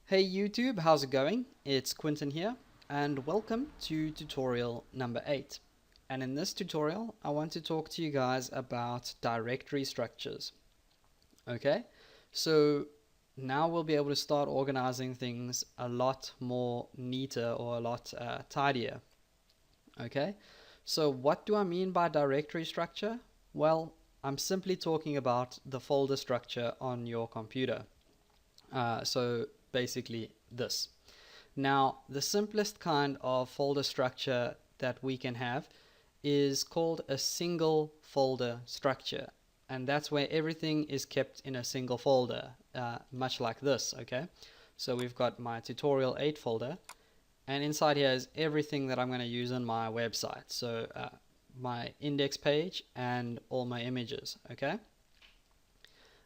Hey YouTube, how's it going? It's Quinton here, and welcome to tutorial number 8. And in this tutorial, I want to talk to you guys about directory structures. Okay, so now we'll be able to start organizing things a lot more neater or a lot tidier. Okay, so what do I mean by directory structure? Well, I'm simply talking about the folder structure on your computer. So basically this. Now, the simplest kind of folder structure that we can have is called a single folder structure. And that's where everything is kept in a single folder, much like this, okay? So we've got my tutorial 8 folder, and inside here is everything that I'm going to use on my website. So my index page and all my images, okay?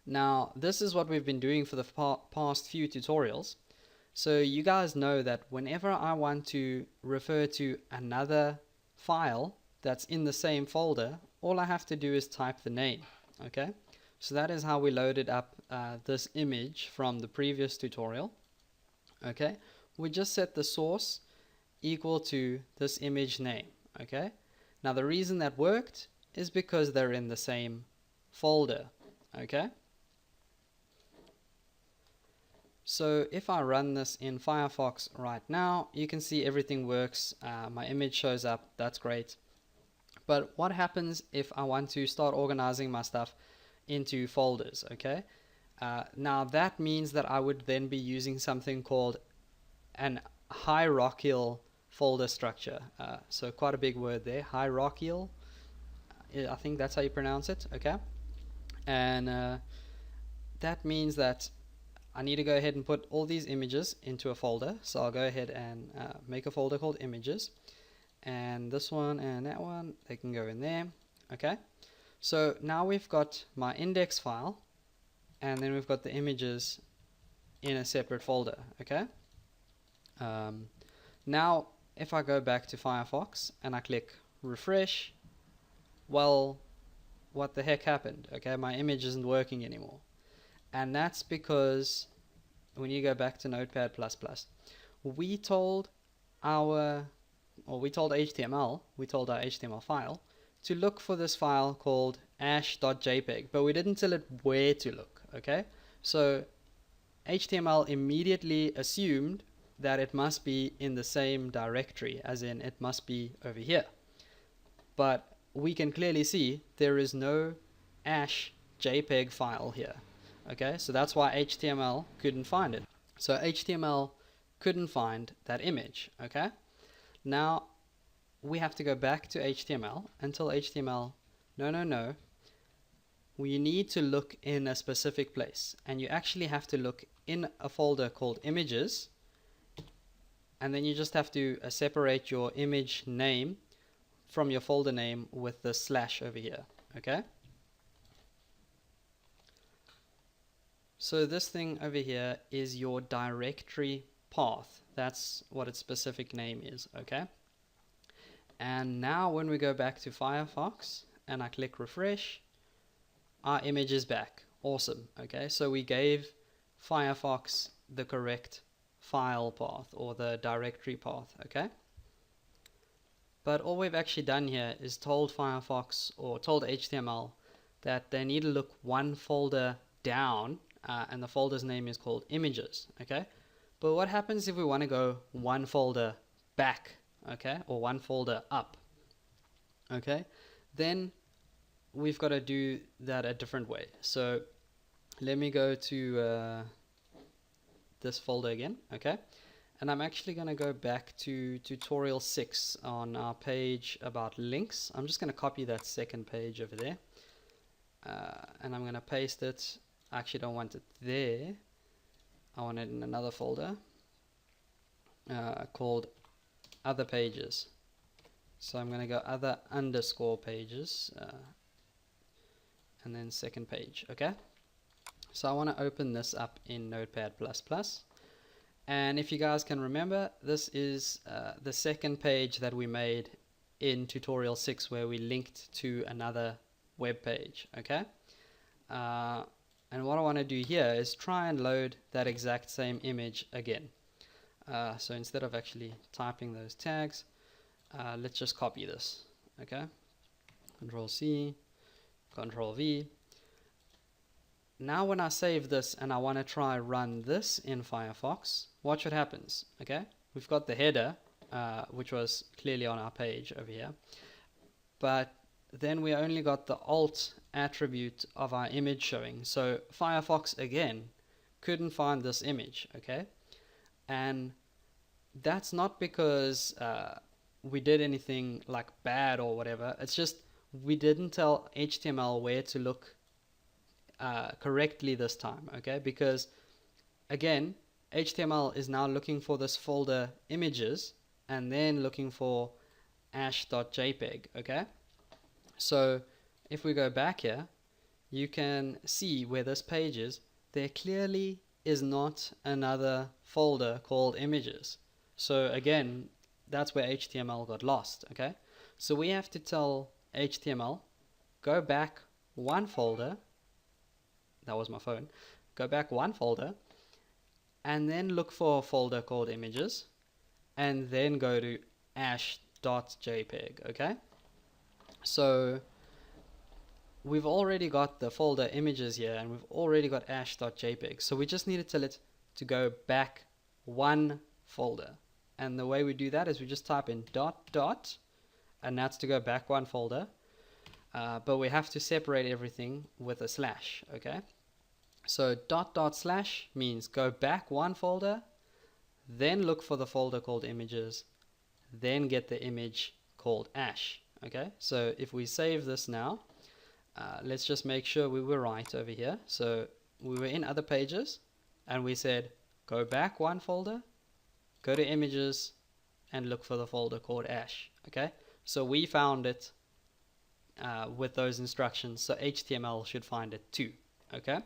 Now, this is what we've been doing for the past few tutorials. So you guys know that whenever I want to refer to another file that's in the same folder, all I have to do is type the name. Okay, so that is how we loaded up this image from the previous tutorial. Okay, we just set the source equal to this image name. Okay, now the reason that worked is because they're in the same folder. Okay. So if I run this in Firefox right now, you can see everything works. My image shows up. That's great. But what happens if I want to start organizing my stuff into folders? Okay. Now that means that I would then be using something called an hierarchical folder structure. So quite a big word there. Hierarchical. I think that's how you pronounce it. Okay. And that means that I need to go ahead and put all these images into a folder. So I'll go ahead and make a folder called images, and this one and that one, they can go in there. Okay, so now we've got my index file, and then we've got the images in a separate folder. Okay, now if I go back to Firefox and I click refresh, well, what the heck happened? Okay, my image isn't working anymore. And that's because when you go back to Notepad++, we told our HTML file to look for this file called ash.jpg, but we didn't tell it where to look, okay? So HTML immediately assumed that it must be in the same directory, as in it must be over here. But we can clearly see there is no ash.jpg file here. Okay, so that's why HTML couldn't find it. So HTML couldn't find that image. Okay, now we have to go back to HTML and tell HTML, no, we need to look in a specific place, and you actually have to look in a folder called images, and then you just have to separate your image name from your folder name with the slash over here. Okay. So this thing over here is your directory path. That's what its specific name is, okay? And now when we go back to Firefox and I click refresh, our image is back. Awesome, okay? So we gave Firefox the correct file path or the directory path, okay? But all we've actually done here is told Firefox or told HTML that they need to look one folder down, and the folder's name is called images. Okay, but what happens if we want to go one folder back, okay, or one folder up? Okay, then we've got to do that a different way. So let me go to this folder again. Okay, and I'm actually going to go back to tutorial 6 on our page about links. I'm just going to copy that second page over there, and I'm going to paste it. I actually don't want it there. I want it in another folder called other pages. So I'm going to go other underscore pages and then second page. Okay, so I want to open this up in Notepad++, and if you guys can remember, this is the second page that we made in tutorial 6 where we linked to another web page. Okay, And what I want to do here is try and load that exact same image again. So instead of actually typing those tags, let's just copy this. Okay, Control C, Control V. Now when I save this and I want to try run this in Firefox, watch what happens. Okay, we've got the header, which was clearly on our page over here, but then we only got the alt attribute of our image showing. So Firefox again couldn't find this image. Okay, and that's not because we did anything like bad or whatever. It's just we didn't tell HTML where to look correctly this time. Okay, because again, HTML is now looking for this folder images and then looking for ash.jpg. Okay, so if we go back here, you can see where this page is. There clearly is not another folder called images. So again, that's where HTML got lost. Okay, so we have to tell HTML, go back one folder. That was my phone. Go back one folder and then look for a folder called images and then go to ash.jpg. Okay, so we've already got the folder images here and we've already got ash.jpg, so we just need to tell it to go back one folder. And the way we do that is we just type in ... and that's to go back one folder, but we have to separate everything with a slash. Okay, so ... means go back one folder, then look for the folder called images, then get the image called ash. Okay, so if we save this now, let's just make sure we were right over here. So we were in other pages and we said go back one folder, go to images and look for the folder called ash. Okay, so we found it with those instructions, so HTML should find it too. Okay,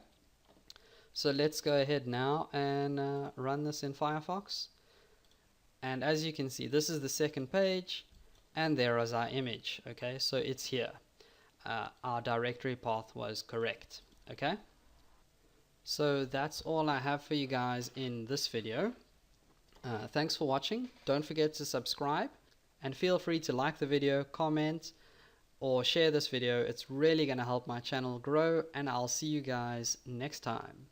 so let's go ahead now and run this in Firefox, and as you can see, this is the second page and there is our image. Okay, so it's here. Our directory path was correct. Okay, so that's all I have for you guys in this video. Thanks for watching. Don't forget to subscribe and feel free to like the video, comment or share this video. It's really going to help my channel grow, and I'll see you guys next time.